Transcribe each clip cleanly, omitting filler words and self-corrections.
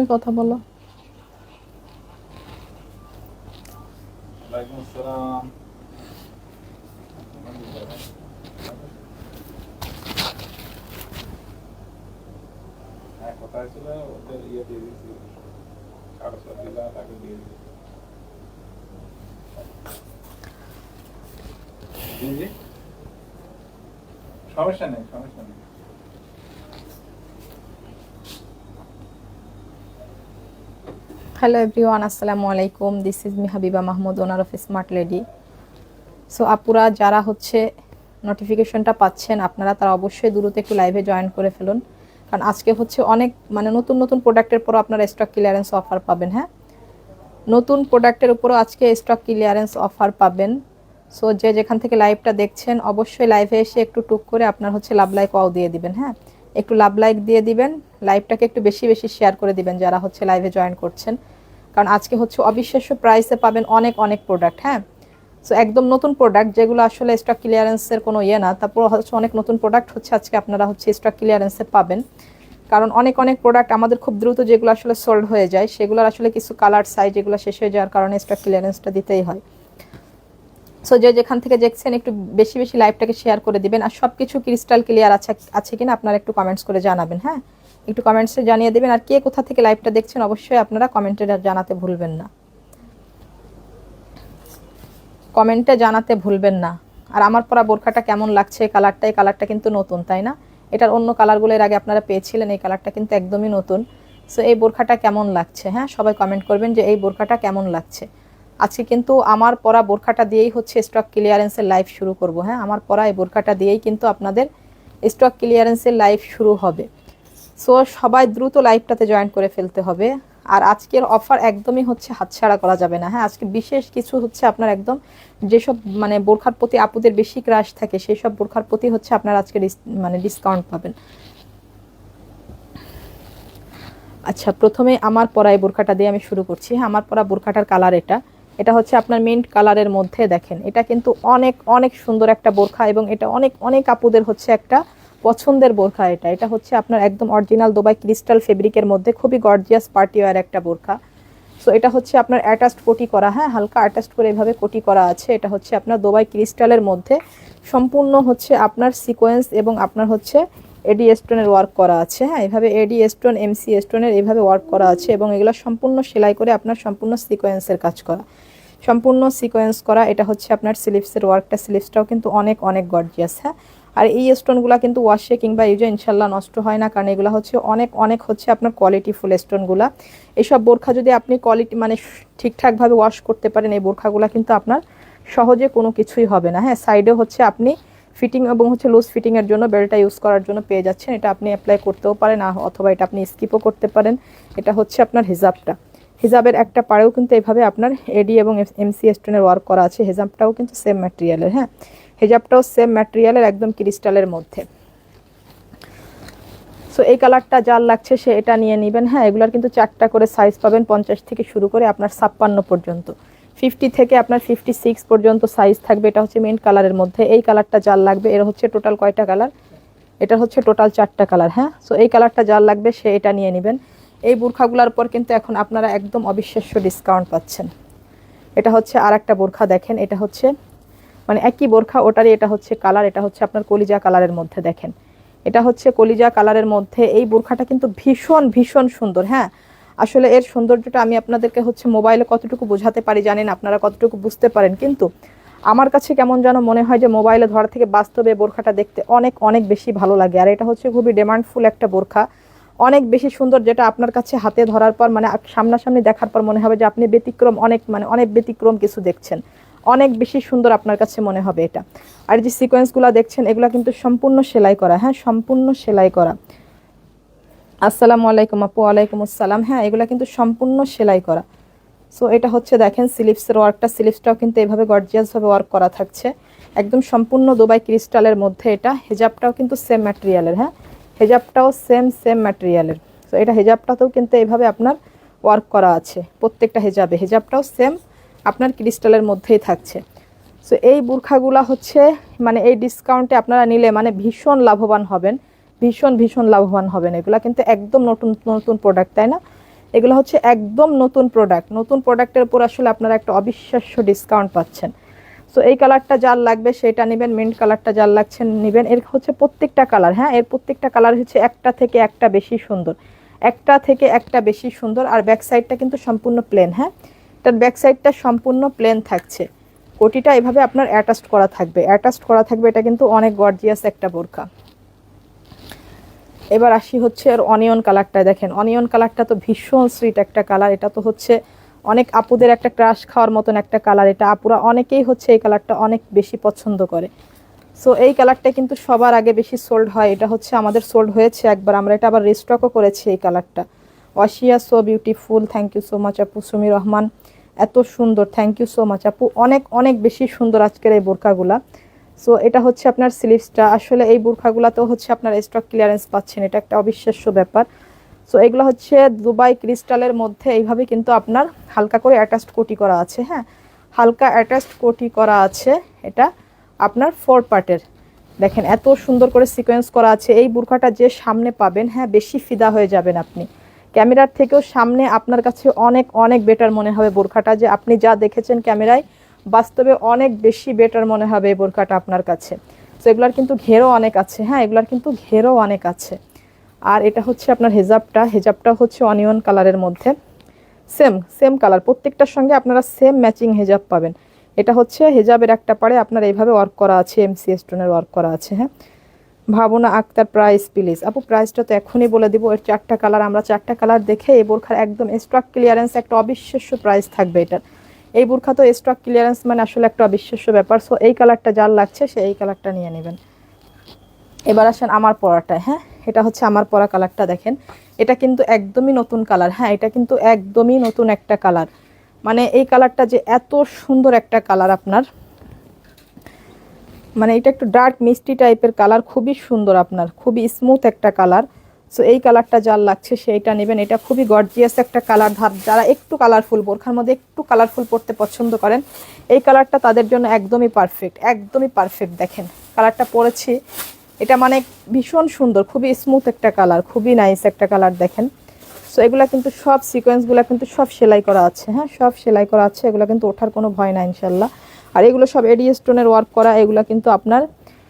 তুমি কথা বলো। ওয়ালাইকুম আসসালাম। হ্যাঁ, কোথায় ছিল? ওদের ইয়ে দিয়ে দিয়েছি, কাগজপত্র দিলা, তাকে দিয়ে দিয়েছি। জি জি, সমস্যা নেই, সমস্যা নেই। হ্যালো এভরিওয়ান, আসসালামু আলাইকুম। This is me Habiba Mahmud, owner of smart lady. So আপুরা যারা হচ্ছে নোটিফিকেশনটা পাচ্ছেন আপনারা, তারা অবশ্যই দ্রুত একটু লাইভে জয়েন করে ফেলুন, কারণ আজকে হচ্ছে অনেক নতুন নতুন প্রোডাক্টের পরও আপনারা স্টক ক্লিয়ারেন্স অফার পাবেন। হ্যাঁ, নতুন প্রোডাক্টের উপরও আজকে স্টক ক্লিয়ারেন্স অফার পাবেন। সো যে যেখান থেকে লাইভটা দেখছেন অবশ্যই লাইভে এসে একটু টুক করে আপনার হচ্ছে লাভ লাইক ওয়াও দিয়ে দিবেন। হ্যাঁ, একটু লাভ লাইক দিয়ে দিবেন, লাইভটাকে একটু বেশি বেশি শেয়ার করে দিবেন যারা হচ্ছে লাইভে জয়েন করছেন, কারণ আজকে হচ্ছে অবিশ্বাস্য প্রাইসে পাবেন অনেক অনেক প্রোডাক্ট। হ্যাঁ, সো একদম নতুন প্রোডাক্ট যেগুলো আসলে স্টক ক্লিয়ারেন্সের কোনো ইয়ে না, তারপর হচ্ছে অনেক নতুন প্রোডাক্ট হচ্ছে আজকে আপনারা হচ্ছে স্টক ক্লিয়ারেন্সে পাবেন। কারণ অনেক অনেক প্রোডাক্ট আমাদের খুব দ্রুত যেগুলো আসলে সোল্ড হয়ে যায়, সেগুলোর আসলে কিছু কালার সাইজ এগুলো শেষ হয়ে যাওয়ার কারণে স্টক ক্লিয়ারেন্সটা দিতেই হয়। সো যে যেখান থেকে দেখছেন একটু বেশি বেশি লাইভটাকে শেয়ার করে দিবেন, আর সব কিছু ক্রিস্টাল ক্লিয়ার আছে কিনা আপনারা একটু কমেন্টস করে জানাবেন। হ্যাঁ, একটু কমেন্টসে জানিয়ে দেবেন, আর কে কোথা থেকে লাইভটা দেখছেন অবশ্যই আপনারা কমেন্টে জানাতে ভুলবেন না, কমেন্টে জানাতে ভুলবেন না। আর আমার পরা বোরখাটা কেমন লাগছে, এই কালারটা কিন্তু নতুন, তাই না? এটার অন্য কালারগুলো এর আগে আপনারা পেয়েছিলেন, এই কালারটা কিন্তু একদমই নতুন। সো এই বোরখাটা কেমন লাগছে, হ্যাঁ সবাই কমেন্ট করবেন যে এই বোরখাটা কেমন লাগছে। আজকে কিন্তু আমার পরা বোরখাটা দিয়েই হচ্ছে স্টক ক্লিয়ারেন্সের লাইভ শুরু করব। হ্যাঁ, আমার পরা এই বোরখাটা দিয়েই কিন্তু আপনাদের স্টক ক্লিয়ারেন্সের লাইভ শুরু হবে। সো সবাই দ্রুত লাইভটাতে জয়েন করে ফেলতে হবে। আর আজকের অফার একদমই হচ্ছে হাতছাড়া করা যাবে না। হ্যাঁ, আজকে বিশেষ কিছু হচ্ছে আপনার একদম যেসব বোরখার প্রতি আপুদের বেশি ক্রাশ থাকে সেই সব বোরখার প্রতি হচ্ছে আপনার আজকে ডিসকাউন্ট পাবেন। আচ্ছা, প্রথমে আমার পরা এই বোরখাটা দিয়ে আমি শুরু করছি। হ্যাঁ, আমার পরা বোরখাটার কালার এটা, এটা হচ্ছে আপনার মিন্ট কালারের মধ্যে। দেখেন এটা কিন্তু অনেক অনেক সুন্দর একটা বোরখা, এবং এটা অনেক অনেক আপুদের হচ্ছে একটা পছন্দের বোরখা। এটা এটা হচ্ছে আপনার একদম অরিজিনাল দুবাই ক্রিস্টাল ফেব্রিকের মধ্যে খুবই গর্জিয়াস পার্টি ওয়্যার একটা বোরখা। সো এটা হচ্ছে আপনার অ্যাটাচড কোটি করা। হ্যাঁ, হালকা অ্যাটাচড করে এভাবে কোটি করা আছে। এটা হচ্ছে আপনার দুবাই ক্রিস্টালের মধ্যে সম্পূর্ণ হচ্ছে আপনার সিকোয়েন্স এবং আপনার হচ্ছে এডি স্টোনের ওয়ার্ক করা আছে। হ্যাঁ, এভাবে এডি স্টোন এমসি স্টোনের এইভাবে ওয়ার্ক করা আছে, এবং এগুলো সম্পূর্ণ সেলাই করে আপনার সম্পূর্ণ সিকোয়েন্সের কাজ করা, সম্পূর্ণ সিকোয়েন্স করা। এটা হচ্ছে আপনার স্লিভসের ওয়ার্কটা, স্লিভসটাও কিন্তু অনেক অনেক গর্জিয়াস। হ্যাঁ, আর এই স্টোনগুলো কিন্তু ওয়াশে কিংবা ইউজে ইনশাল্লাহ নষ্ট হয় না, কারণ এগুলো হচ্ছে অনেক অনেক হচ্ছে আপনার কোয়ালিটিফুল স্টোনগুলো। এইসব বোরখা যদি আপনি কোয়ালিটি ঠিকঠাকভাবে ওয়াশ করতে পারেন, এই বোরখাগুলো কিন্তু আপনার সহজে কোনো কিছুই হবে না। হ্যাঁ, সাইডে হচ্ছে আপনি ফিটিং এবং হচ্ছে লুজ ফিটিংয়ের জন্য বেল্টটা ইউজ করার জন্য পেয়ে যাচ্ছেন। এটা আপনি অ্যাপ্লাই করতেও পারেন, অথবা এটা আপনি স্কিপও করতে পারেন। এটা হচ্ছে আপনার হিজাবটা, হিজাবের একটা পাড়েও কিন্তু এভাবে আপনার এডি এবং এমসি স্টোনের ওয়ার্ক করা আছে। হিজাবটাও কিন্তু সেম ম্যাটেরিয়ালের। হ্যাঁ, হিজাবটাও সেম ম্যাটেরিয়ালের, একদম ক্রিস্টালের মধ্যে। সো এই কালারটা যার লাগছে সে এটা নিয়ে নেবেন। হ্যাঁ, এগুলোর কিন্তু 4টা করে সাইজ পাবেন, 50 থেকে শুরু করে আপনার 56 পর্যন্ত, 50 থেকে আপনার 56 পর্যন্ত সাইজ থাকবে। এটা হচ্ছে মিন্ট কালারের মধ্যে। এই কালারটা যার লাগবে, এর হচ্ছে টোটাল কয়টা কালার, এটা হচ্ছে টোটাল 4টা কালার। হ্যাঁ, সো এই কালারটা যার লাগবে সে এটা নিয়ে নেবেন। এই বোরখাগুলোর উপর কিন্তু এখন আপনারা একদম অবিশ্বাস্য ডিসকাউন্ট পাচ্ছেন। এটা হচ্ছে আর একটা বোরখা, দেখেন এটা হচ্ছে একই বোরখা, ওটারই এটা হচ্ছে কালার, এটা হচ্ছে আপনার কলিজা কালারের মধ্যে। দেখেন এটা হচ্ছে কলিজা কালারের মধ্যে। এই বোরখাটা কিন্তু ভীষণ ভীষণ সুন্দর। হ্যাঁ, আসলে এর সৌন্দর্যটা আমি আপনাদেরকে হচ্ছে মোবাইলে কতটুকু বোঝাতে পারি জানেন, আপনারা কতটুকু বুঝতে পারেন, কিন্তু আমার কাছে কেমন যেন মনে হয় যে মোবাইলে ধরা থেকে বাস্তবে বোরখাটা দেখতে অনেক অনেক বেশি ভালো লাগে। আর এটা হচ্ছে খুবই ডিমান্ডফুল একটা বোরখা, অনেক বেশি সুন্দর, যেটা আপনার কাছে হাতে ধরার পর সামনাসামনি দেখার পর মনে হবে যে আপনি ব্যতিক্রম অনেক অনেক ব্যতিক্রম কিছু দেখছেন, অনেক বেশি সুন্দর আপনার কাছে মনে হবে এটা। আর যে সিকোয়েন্সগুলো দেখছেন এগুলো কিন্তু সম্পূর্ণ সেলাই করা। হ্যাঁ, সম্পূর্ণ সেলাই করা। আসসালামু আলাইকুম আপু। ওয়ালাইকুম আসসালাম। হ্যাঁ, এগুলো কিন্তু সম্পূর্ণ সেলাই করা। সো এটা হচ্ছে দেখেন স্লিভসের ওয়ার্কটা, স্লিভসটাও কিন্তু এভাবে গর্জিয়াসভাবে ওয়ার্ক করা থাকছে, একদম সম্পূর্ণ দুবাই ক্রিস্টালের মধ্যে। এটা হেজাবটাও কিন্তু সেম ম্যাটেরিয়ালের। হ্যাঁ, হেজাবটাও সেম সেম ম্যাটেরিয়ালের। সো এটা হেজাবটাতেও কিন্তু এইভাবে আপনার ওয়ার্ক করা আছে প্রত্যেকটা হেজাবে, হেজাবটাও সেম আপনার ক্রিস্টালের মধ্যেই থাকছে। সো এই বোরখাগুলা হচ্ছে এই ডিসকাউন্টে আপনারা নিলে ভীষণ লাভবান হবেন, ভীষণ ভীষণ লাভবান হবেন। এগুলা কিন্তু একদম নতুন নতুন প্রোডাক্ট, তাই না? এগুলো হচ্ছে একদম নতুন প্রোডাক্ট, নতুন প্রোডাক্টের উপর আসলে আপনারা একটা অবিশ্বাস্য ডিসকাউন্ট পাচ্ছেন। সো এই কালারটা যার লাগবে সেটা নেবেন, মিন্ট কালারটা যার লাগছে নেবেন। এর হচ্ছে প্রত্যেকটা কালার, হ্যাঁ এর প্রত্যেকটা কালার হচ্ছে একটা থেকে একটা বেশি সুন্দর, একটা থেকে একটা বেশি সুন্দর। আর ব্যাক সাইডটা কিন্তু সম্পূর্ণ প্লেন, হ্যাঁ এটার ব্যাক সাইডটা সম্পূর্ণ প্লেন থাকছে, কোটিটা এভাবে আপনার অ্যাটাচড করা থাকবে, অ্যাটাচড করা থাকবে। এটা কিন্তু অনেক গর্জিয়াস একটা বোরকা। এবার আসি হচ্ছে আর অনিয়ন কালারটা, দেখেন অনিয়ন কালারটা তো ভীষণ সুইট একটা কালার। এটা তো হচ্ছে অনেক আপুদের একটা ক্রাশ খাওয়ার মতন একটা কালার। এটা আপুরা অনেকেই হচ্ছে এই কালারটা অনেক বেশি পছন্দ করে। সো এই কালারটা কিন্তু সবার আগে বেশি সোল্ড হয়, এটা হচ্ছে আমাদের সোল্ড হয়েছে একবার, আমরা এটা আবার রিস্টকও করেছি এই কালারটা। Washia so beautiful, thank you so much আপু। সুমি রহমান এত সুন্দর, থ্যাংক ইউ সো মাচ আপু। অনেক অনেক বেশি সুন্দর আজকের এই বোরকাগুলা। সো এটা হচ্ছে আপনার স্লিভসটা, আসলে এই বোরখাগুলাতেও হচ্ছে আপনার স্টক ক্লিয়ারেন্স পাচ্ছেন, এটা একটা অবিশ্বাস্য ব্যাপার। সো এগুলো হচ্ছে দুবাই ক্রিস্টালের মধ্যে এইভাবে কিন্তু আপনার হালকা করে অ্যাটাচড কোটি করা আছে, হ্যাঁ হালকা অ্যাটাচড কোটি করা আছে। এটা আপনার 4 পার্টের, দেখেন এত সুন্দর করে সিকোয়েন্স করা আছে। এই বোরখাটা যে সামনে পাবেন, হ্যাঁ বেশি ফিদা হয়ে যাবেন আপনি, ক্যামেরার থেকেও সামনে আপনার কাছে অনেক অনেক বেটার মনে হবে বোরখাটা। যে আপনি যা দেখেছেন ক্যামেরায়, বাস্তবে অনেক বেশি বেটার মনে হবে এই বোরখাটা আপনার কাছে। তো এগুলার কিন্তু ঘেরও অনেক আছে, হ্যাঁ এগুলার কিন্তু ঘেরও অনেক আছে। আর এটা হচ্ছে আপনার হেজাবটা হচ্ছে অনিয়ন কালারের মধ্যে, সেম সেম কালার, প্রত্যেকটার সঙ্গে আপনারা সেম ম্যাচিং হেজাব পাবেন। এটা হচ্ছে হেজাবের একটা পাড়ে আপনার এইভাবে ওয়ার্ক করা আছে, এমসি স্টোনের ওয়ার্ক করা আছে। হ্যাঁ ভাবনা আক্তার, প্রাইস প্লিজ আপু। প্রাইসটা তো এখনই বলে দিব। এর 4টা কালার, আমরা 4টা কালার দেখে এই বোরখার একদম স্টক ক্লিয়ারেন্স একটা অবিশ্বাস্য প্রাইস থাকবে এটার। এই বোরখা তো স্টক ক্লিয়ারেন্স মানে আসলে একটা অবিশ্বাস্য ব্যাপার। সো এই কালারটা যার লাগছে সে এই কালারটা নিয়ে নেবেন। এবার আসেন আমার পরাটায়, হ্যাঁ এটা হচ্ছে আমার পরা কালারটা, দেখেন এটা কিন্তু একদমই নতুন কালার, হ্যাঁ এটা কিন্তু একদমই নতুন একটা কালার। মানে এই কালারটা যে এত সুন্দর একটা কালার আপনার, মানে এটা একটু ডার্ক মিষ্টি টাইপের কালার, খুবই সুন্দর আপনার, খুবই স্মুথ একটা কালার। সো এই কালারটা যার লাগছে সেইটা নেবেন। এটা খুবই গর্জিয়াস একটা কালার, যারা একটু কালারফুল, বোরখার মধ্যে একটু কালারফুল পরতে পছন্দ করেন, এই কালারটা তাদের জন্য একদমই পারফেক্ট, একদমই পারফেক্ট। দেখেন কালারটা পরেছি, এটা মানে ভীষণ সুন্দর, খুবই স্মুথ একটা কালার, খুবই নাইস একটা কালার দেখেন। সো এগুলা কিন্তু সব সিকোয়েন্সগুলো কিন্তু সব সেলাই করা আছে, হ্যাঁ সব সেলাই করা আছে, এগুলো কিন্তু ওঠার কোনো ভয় নাই ইনশাল্লাহ। আর এগুলো সব এডি স্টোনের ওয়ার্ক করা, এগুলো কিন্তু আপনার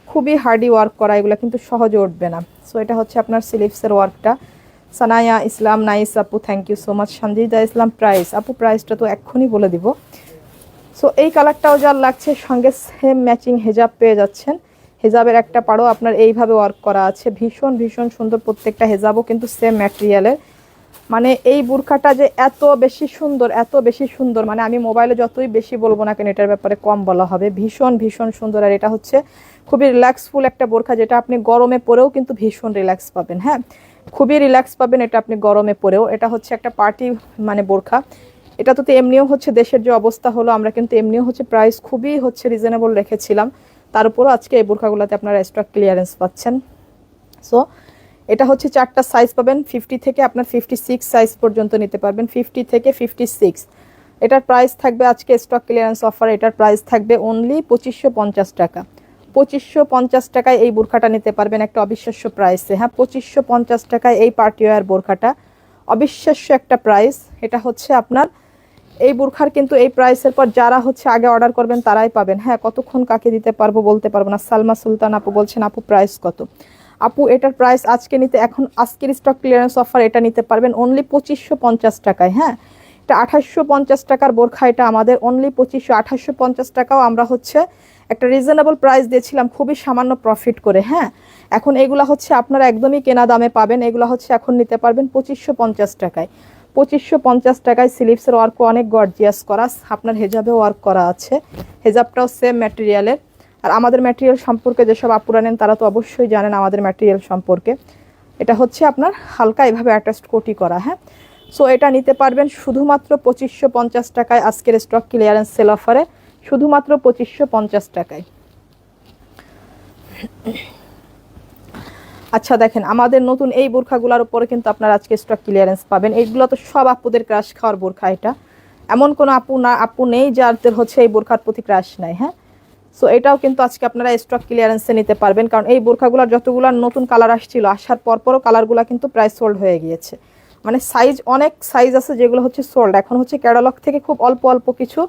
খুবই হার্ডি ওয়ার্ক করা, এগুলো কিন্তু সহজে উঠবে না। সো এটা হচ্ছে আপনার স্লিভসের ওয়ার্কটা। সানায়া ইসলাম নাইস আপু, thank you so much. Sanjida Islam, price আপু প্রাইসটা তো এক্ষুনি বলে দিব। সো এই কালারটাও যার লাগছে সঙ্গে সেম ম্যাচিং হেজাব পেয়ে যাচ্ছেন। হেজাবের একটা পাড়ও আপনার এইভাবে ওয়ার্ক করা আছে, ভীষণ ভীষণ সুন্দর। প্রত্যেকটা হেজাবও কিন্তু সেম ম্যাটেরিয়ালের। মানে এই বুরখাটা যে এত বেশি সুন্দর, এত বেশি সুন্দর, মানে আমি মোবাইলে যতই বেশি বলবো না কেন এটার ব্যাপারে কম বলা হবে। ভীষণ ভীষণ সুন্দর। আর এটা হচ্ছে খুবই রিল্যাক্সফুল একটা বোরখা, যেটা আপনি গরমে পরেও কিন্তু ভীষণ রিল্যাক্স পাবেন, হ্যাঁ খুবই রিল্যাক্স পাবেন এটা আপনি গরমে পরেও। এটা হচ্ছে একটা পার্টি মানে বোরখা। এটা তো এমনিও হচ্ছে দেশের যে অবস্থা হলো, আমরা কিন্তু এমনিও হচ্ছে প্রাইস খুবই হচ্ছে রিজনেবল রেখেছিলাম, তার উপরও আজকে এই বোরখাগুলোতে আপনারা স্টক ক্লিয়ারেন্স পাচ্ছেন। সো এটা হচ্ছে 4টা সাইজ পাবেন, 50 থেকে আপনার 56 সাইজ পর্যন্ত নিতে পারবেন, 50 থেকে 56। এটার প্রাইস থাকবে আজকে স্টক ক্লিয়ারেন্স অফার, এটার প্রাইস থাকবে অনলি 2550 টাকা। 2550 টাকায় এই বোরখাটা নিতে পারবেন একটা অবিশ্বাস্য প্রাইসে, হ্যাঁ 2550 টাকায় এই পার্টি ওয়্যার বোরখাটা, অবিশ্বাস্য একটা প্রাইস। এটা হচ্ছে আপনার এই বোরখার কিন্তু এই প্রাইসের পর যারা হচ্ছে আগে অর্ডার করবেন তারাই পাবেন, হ্যাঁ কতক্ষণ কাকে দিতে পারবো বলতে পারবো না। সালমা সুলতান আপু বলছেন আপু প্রাইস কত? আপু এটার প্রাইস আজকে নিতে, এখন আজকের স্টক ক্লিয়ারেন্স অফার এটা নিতে পারবেন অনলি 2550 টাকায়, হ্যাঁ এটা 2850 টাকার বোরখা, এটা আমাদের অনলি 2850 টাকাও আমরা হচ্ছে একটা রিজনেবল প্রাইস দিয়েছিলাম, খুবই সামান্য প্রফিট করে, হ্যাঁ এখন এগুলা হচ্ছে আপনারা একদমই কেনা দামে পাবেন, এগুলা হচ্ছে এখন নিতে পারবেন 2550 টাকায়। 2550 টাকায় স্লিভসের ওয়ার্কও অনেক গর্জিয়াস করা, আপনার হেজাবেও ওয়ার্ক করা আছে, হেজাবটাও সেম ম্যাটেরিয়ালের। আর আমাদের ম্যাটেরিয়াল সম্পর্কে যেসব আপুরা নেন তারা তো অবশ্যই জানেন আমাদের ম্যাটেরিয়াল সম্পর্কে। এটা হচ্ছে আপনার হালকা এভাবে অ্যাটাচড কোটি করা, হ্যাঁ সো এটা নিতে পারবেন শুধুমাত্র 2550 টাকায় আজকের স্টক ক্লিয়ারেন্স সেল অফারে, শুধুমাত্র 2550 টাকায়। আচ্ছা দেখেন আমাদের নতুন এই বোরখাগুলোর উপরে কিন্তু আপনারা আজকে স্টক ক্লিয়ারেন্স পাবেন। এইগুলো তো সব আপুদের ক্রাশ খাওয়ার বোরখা, এটা এমন কোনো আপু নেই যাদের হচ্ছে এই বোরখার প্রতি ক্রাশ নাই, হ্যাঁ সো এটাও কিন্তু আজকে আপনারা স্টক ক্লিয়ারেন্সে নিতে পারবেন, কারণ এই বোরখাগুলোর যতগুলো নতুন কালার আসছিল, আসার পরপরও কালারগুলো কিন্তু প্রায় সোল্ড হয়ে গিয়েছে। মানে সাইজ অনেক সাইজ আছে যেগুলো হচ্ছে সোল্ড, এখন হচ্ছে ক্যাটালগ থেকে খুব অল্প অল্প কিছু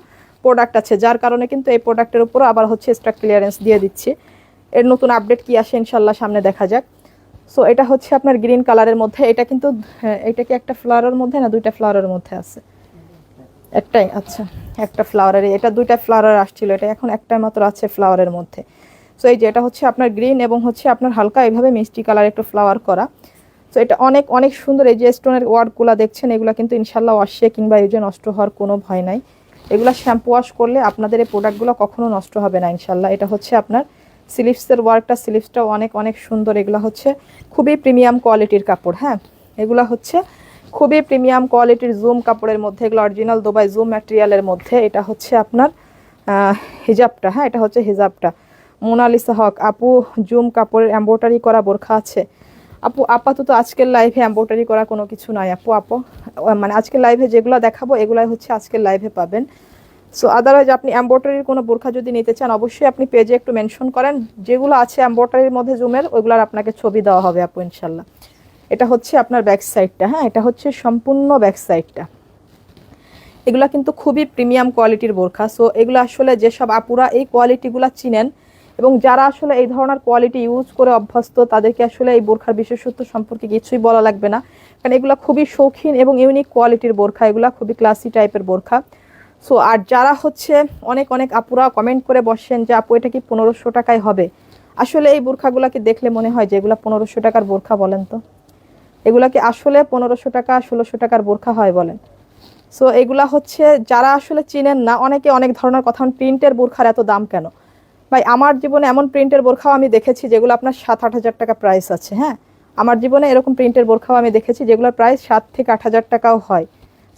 প্রোডাক্ট আছে, যার কারণে কিন্তু এই প্রোডাক্টের উপর আবার হচ্ছে স্টক ক্লিয়ারেন্স দিয়ে দিচ্ছি। এর নতুন আপডেট কি আসে ইনশাল্লাহ সামনে দেখা যাক। সো এটা হচ্ছে আপনার গ্রিন কালারের মধ্যে, এটা কিন্তু এটা কি একটা ফ্লাওয়ারের মধ্যে না দুইটা ফ্লাওয়ারের মধ্যে আছে? একটাই, আচ্ছা একটা ফ্লাওয়ারের, এটা দুইটা ফ্লাওয়ার আসছিল, এটা এখন একটাই মাত্র আছে ফ্লাওয়ারের মধ্যে। সো এই যে এটা হচ্ছে আপনার গ্রিন এবং হচ্ছে আপনার হালকা এইভাবে মিষ্টি কালার একটু ফ্লাওয়ার করা। সো এটা অনেক অনেক সুন্দর। এই যে স্টোনের ওয়ার্কগুলো দেখছেন এগুলো কিন্তু ইনশাল্লাহ ওয়াশে কিংবা এই যে নষ্ট হওয়ার কোনো ভয় নাই। এগুলো শ্যাম্পু ওয়াশ করলে আপনাদের এই প্রোডাক্টগুলো কখনো নষ্ট হবে না ইনশাল্লাহ। এটা হচ্ছে আপনার স্লিভসের ওয়ার্কটা, স্লিভসটাও অনেক অনেক সুন্দর। এগুলো হচ্ছে খুবই প্রিমিয়াম কোয়ালিটির কাপড়। হ্যাঁ, এগুলো হচ্ছে খুবই প্রিমিয়াম কোয়ালিটির জুম কাপড়ের মধ্যে, এগুলো অরিজিনাল দুবাই জুম ম্যাটেরিয়ালের মধ্যে। এটা হচ্ছে আপনার হিজাবটা, হ্যাঁ এটা হচ্ছে হিজাবটা। মোনালিসা হক আপু, জুম কাপড়ের এমব্রয়ডারি করা বোরখা আছে? আপু আপাতত আজকের লাইভে এমব্রয়ডারি করা কোনো কিছু নাই আপু মানে আজকের লাইভে যেগুলো দেখাবো এগুলাই হচ্ছে আজকের লাইভে পাবেন। সো আদারওয়াইজ আপনি এমব্রয়ডারির কোনো বোরখা যদি নিতে চান অবশ্যই আপনি পেজে একটু মেনশন করেন, যেগুলো আছে এমব্রয়ডারির মধ্যে জুমের ওইগুলোর আপনাকে ছবি দেওয়া হবে আপু ইনশাল্লাহ। এটা হচ্ছে আপনার ব্যাক সাইডটা, হ্যাঁ এটা হচ্ছে সম্পূর্ণ ব্যাক সাইডটা। এগুলা কিন্তু খুবই প্রিমিয়াম কোয়ালিটির বোরখা। সো এগুলো আসলে যেসব আপুরা এই কোয়ালিটিগুলো চিনেন এবং যারা আসলে এই ধরনের কোয়ালিটি ইউজ করে অভ্যস্ত তাদেরকে আসলে এই বোরখার বিশেষত্ব সম্পর্কে কিছুই বলা লাগবে না, কারণ এগুলো খুবই শৌখিন এবং ইউনিক কোয়ালিটির বোরখা, এগুলো খুবই ক্লাসি টাইপের বোরখা। সো আর যারা হচ্ছে অনেক অনেক আপুরা কমেন্ট করে বসেন যে আপু এটা কি 1500 টাকায় হবে, আসলে এই বোরখাগুলোকে দেখলে মনে হয় যে এগুলো 1500 টাকার বোরখা? বলেন তো এগুলা কি আসলে 1500 টাকা 1600 টাকার বোরখা হয় বলেন? সো এগুলা হচ্ছে যারা আসলে চিনেন না, অনেকে অনেক ধরনের কথা, প্রিন্টের বোরখার এত দাম কেন? ভাই আমার জীবনে এমন প্রিন্টের বোরখাও আমি দেখেছি যেগুলো আপনার 7-8 হাজার টাকা প্রাইস আছে। হ্যাঁ, আমার জীবনে এরকম প্রিন্টের বোরখাও আমি দেখেছি যেগুলোর প্রাইস 7 থেকে 8 হাজার টাকাও হয়।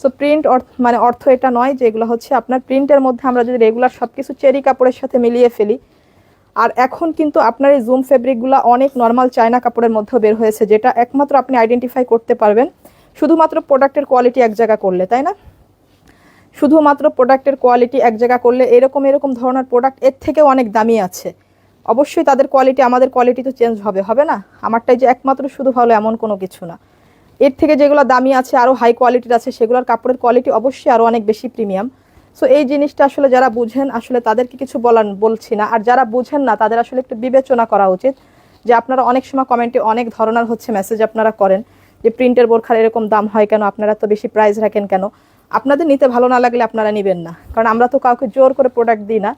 সো প্রিন্ট মানে অর্থ এটা নয় যে এগুলো হচ্ছে আপনার প্রিন্টের মধ্যে আমরা যদি রেগুলার সব কিছু চেরি কাপড়ের সাথে মিলিয়ে ফেলি। আর এখন কিন্তু আপনার এই জুম ফেব্রিকগুলো অনেক নর্মাল চায়না কাপড়ের মধ্যেও বের হয়েছে, যেটা একমাত্র আপনি আইডেন্টিফাই করতে পারবেন শুধুমাত্র প্রোডাক্টের কোয়ালিটি এক জায়গা করলে, তাই না? শুধুমাত্র প্রোডাক্টের কোয়ালিটি এক জায়গা করলে এরকম এরকম ধরনের প্রোডাক্ট এর থেকেও অনেক দামি আছে। অবশ্যই তাদের কোয়ালিটি আমাদের কোয়ালিটি তো চেঞ্জ হবে, হবে না? আমারটাই যে একমাত্র শুধু ভালো এমন কোনো কিছু না। এর থেকে যেগুলো দামি আছে আরও হাই কোয়ালিটির আছে, সেগুলোর কাপড়ের কোয়ালিটি অবশ্যই আরও অনেক বেশি প্রিমিয়াম। সো এই জিনিসটা আসলে যারা বুঝেন আসলে তাদেরকে কিছু বলছি না, আর যারা বুঝেন না তাদের আসলে একটু বিবেচনা করা উচিত। যে আপনারা অনেক সময় কমেন্টে অনেক ধরনের হচ্ছে মেসেজ আপনারা করেন যে প্রিন্টের বোরখার এরকম দাম হয় কেন, আপনারা তো বেশি প্রাইস রাখেন কেন? আপনাদের নিতে ভালো না লাগলে আপনারা নেবেন না, কারণ আমরা তো কাউকে জোর করে প্রোডাক্ট দিই না।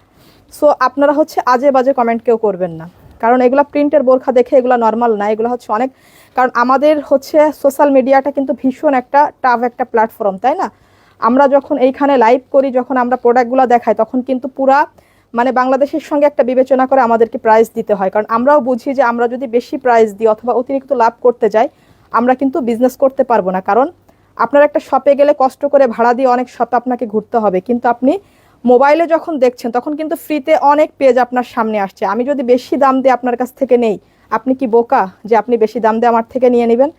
সো আপনারা হচ্ছে আজে বাজে কমেন্ট কেউ করবেন না, কারণ এগুলো প্রিন্টের বোরখা দেখে এগুলো নর্মাল না, এগুলো হচ্ছে অনেক, কারণ আমাদের হচ্ছে সোশ্যাল মিডিয়াটা কিন্তু ভীষণ একটা টাফ একটা প্ল্যাটফর্ম, তাই না? আমরা যখন এইখানে লাইভ করি, যখন আমরা প্রোডাক্টগুলো দেখাই, তখন কিন্তু পুরা মানে বাংলাদেশের সঙ্গে একটা বিবেচনা করে আমাদেরকে প্রাইস দিতে হয়, কারণ আমরাও বুঝি যে আমরা যদি বেশি প্রাইস দিই অথবা অতিরিক্ত লাভ করতে যাই আমরা কিন্তু বিজনেস করতে পারবো না। কারণ আপনার একটা শপে গেলে কষ্ট করে ভাড়া দিয়ে অনেক শপে আপনাকে ঘুরতে হবে, কিন্তু আপনি মোবাইলে যখন দেখছেন তখন কিন্তু ফ্রিতে অনেক পেজ আপনার সামনে আসছে। আমি যদি বেশি দাম দিয়ে আপনার কাছ থেকে নেই, আপনি কি বোকা যে আপনি বেশি দাম দিয়ে আমার থেকে নিয়ে নেবেন?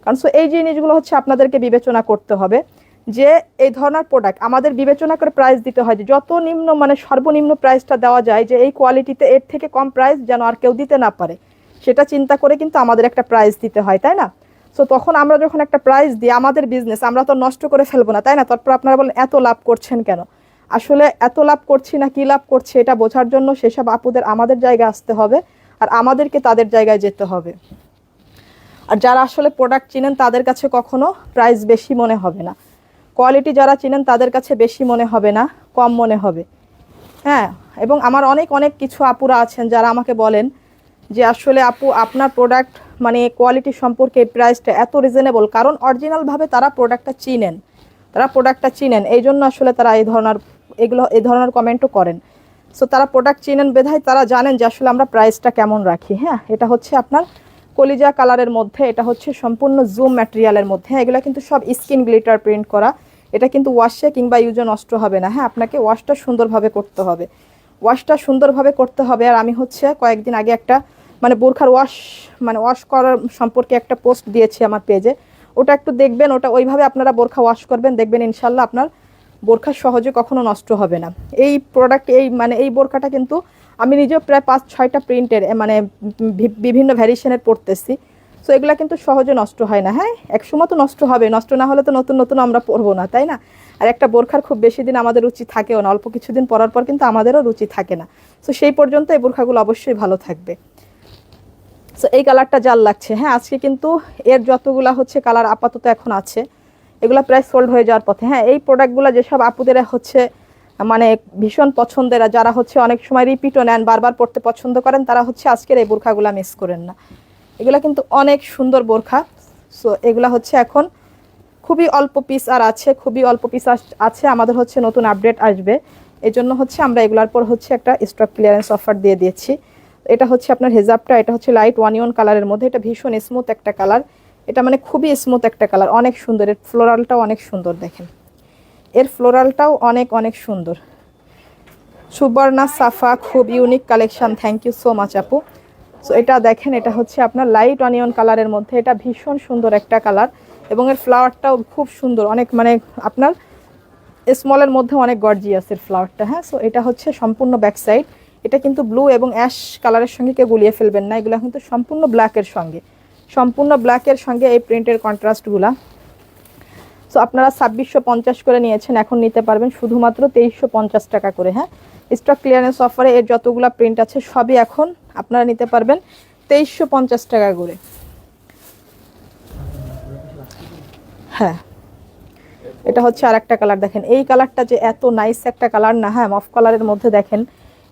কারণ সো এই জিনিসগুলো হচ্ছে আপনাদেরকে বিবেচনা করতে হবে যে এই ধরনের প্রোডাক্ট আমাদের বিবেচনা করে প্রাইস দিতে হয়, যে যত নিম্ন মানে সর্বনিম্ন প্রাইসটা দেওয়া যায়, যে এই কোয়ালিটিতে এর থেকে কম প্রাইস যেন আর কেউ দিতে না পারে, সেটা চিন্তা করে কিন্তু আমাদের একটা প্রাইস দিতে হয়, তাই না? সো তখন আমরা যখন একটা প্রাইস দিই আমাদের বিজনেস আমরা তো নষ্ট করে ফেলবো না, তাই না? তারপর আপনারা বলেন এত লাভ করছেন কেন? আসলে এত লাভ করছি না কি লাভ করছি এটা বোঝার জন্য সেসব আপুদের আমাদের জায়গায় আসতে হবে, আর আমাদেরকে তাদের জায়গায় যেতে হবে। আর যারা আসলে প্রোডাক্ট চিনেন তাদের কাছে কখনো প্রাইস বেশি মনে হবে না, কোয়ালিটি যারা চিনেন তাদের কাছে বেশি মনে হবে না, কম মনে হবে। হ্যাঁ, এবং আমার অনেক অনেক কিছু আপুরা আছেন যারা আমাকে বলেন যে আসলে আপু আপনার প্রোডাক্ট মানে কোয়ালিটি সম্পর্কে প্রাইসটা এত রিজনেবল, কারণ অরিজিনালভাবে তারা প্রোডাক্টটা চিনেন এই জন্য আসলে তারা এই ধরনের কমেন্টও করেন। সো তারা প্রোডাক্ট চিনেন বেধায় তারা জানেন যে আসলে আমরা প্রাইসটা কেমন রাখি। হ্যাঁ, এটা হচ্ছে আপনার কলিজা কালারের মধ্যে, এটা হচ্ছে সম্পূর্ণ জুম ম্যাটেরিয়ালের মধ্যে, এগুলো কিন্তু সব স্কিন গ্লিটার প্রিন্ট করা, এটা কিন্তু ওয়াশে কিংবা ইউজে নষ্ট হবে না। হ্যাঁ, আপনাকে ওয়াশটা সুন্দরভাবে করতে হবে, আর আমি হচ্ছে কয়েকদিন আগে একটা মানে বোরখার ওয়াশ করার সম্পর্কে একটা পোস্ট দিয়েছি আমার পেজে, ওটা একটু দেখবেন, ওটা ওইভাবে আপনারা বোরখা ওয়াশ করবেন, দেখবেন ইনশাল্লাহ আপনার বোরখা সহজে কখনো নষ্ট হবে না। এই প্রোডাক্ট এই বোরখাটা কিন্তু আমি নিজেও প্রায় 5-6টা প্রিন্টের মানে বিভিন্ন ভ্যারিয়েশনের পরতেছি। সো এগুলা কিন্তু সহজে নষ্ট হয় না, হ্যাঁ একসময় তো নষ্ট হবে, নষ্ট না হলে তো নতুন নতুন আমরা পরবো না, তাই না? আর একটা বোরখার খুব বেশি দিন আমাদের রুচি থাকেও না, অল্প কিছুদিন পরার পর কিন্তু আমাদেরও রুচি থাকে না। সো সেই পর্যন্ত এই বোরখাগুলো অবশ্যই ভালো থাকবে। সো এই কালারটা জাল লাগছে, হ্যাঁ আজকে কিন্তু এর যতগুলা হচ্ছে কালার আপাতত এখন আছে এগুলা প্রায় সোল্ড হয়ে যাওয়ার পথে। হ্যাঁ এই প্রোডাক্টগুলো যেসব আপুদের হচ্ছে মানে ভীষণ পছন্দের, যারা হচ্ছে অনেক সময় রিপিটও নেন, বারবার পড়তে পছন্দ করেন, তারা হচ্ছে আজকের এই বোরখাগুলো মিস করেন না। এগুলা কিন্তু অনেক সুন্দর বোরখা। সো এগুলা হচ্ছে এখন খুবই অল্প পিস আর আছে, খুবই অল্প পিস আছে, আমাদের হচ্ছে নতুন আপডেট আসবে, এই জন্য হচ্ছে আমরা এগুলার পর হচ্ছে একটা স্টক ক্লিয়ারেন্স অফার দিয়ে দিয়েছি। এটা হচ্ছে আপনার হেজাবটা, এটা হচ্ছে লাইট ওয়ানিয়ন কালারের মধ্যে, এটা ভীষণ স্মুথ একটা কালার, এটা মানে খুবই স্মুথ একটা কালার, অনেক সুন্দর, এর ফ্লোরালটাও অনেক সুন্দর, দেখেন এর ফ্লোরালটাও অনেক অনেক সুন্দর। সুবর্ণা সাফা, খুব unique collection, thank you so much আপু। সো এটা দেখেন, এটা হচ্ছে আপনার লাইট অনিয়ন কালারের মধ্যে, এটা ভীষণ সুন্দর একটা কালার এবং এর ফ্লাওয়ারটাও খুব সুন্দর, অনেক মানে আপনার স্মলের মধ্যে অনেক গর্জিয়াস এর ফ্লাওয়ারটা। হ্যাঁ সো এটা হচ্ছে সম্পূর্ণ ব্যাক সাইড, এটা কিন্তু ব্লু এবং অ্যাশ কালারের সঙ্গে কেউ গুলিয়ে ফেলবেন না, এগুলো কিন্তু সম্পূর্ণ ব্ল্যাকের সঙ্গে, সম্পূর্ণ ব্ল্যাকের সঙ্গে এই প্রিন্টের কন্ট্রাস্টগুলা। সো আপনারা 2650 করে নিয়েছেন, এখন নিতে পারবেন শুধুমাত্র 2350 টাকা করে। হ্যাঁ স্টক ক্লিয়ারেন্স অফারে এর যতগুলো প্রিন্ট আছে সবই এখন আপনারা নিতে পারবেন 2350 টাকা করে। হ্যাঁ এটা হচ্ছে আর একটা কালার, দেখেন এই কালারটা যে এত নাইস একটা কালার না, হ্যাঁ মফ কালারের মধ্যে দেখেন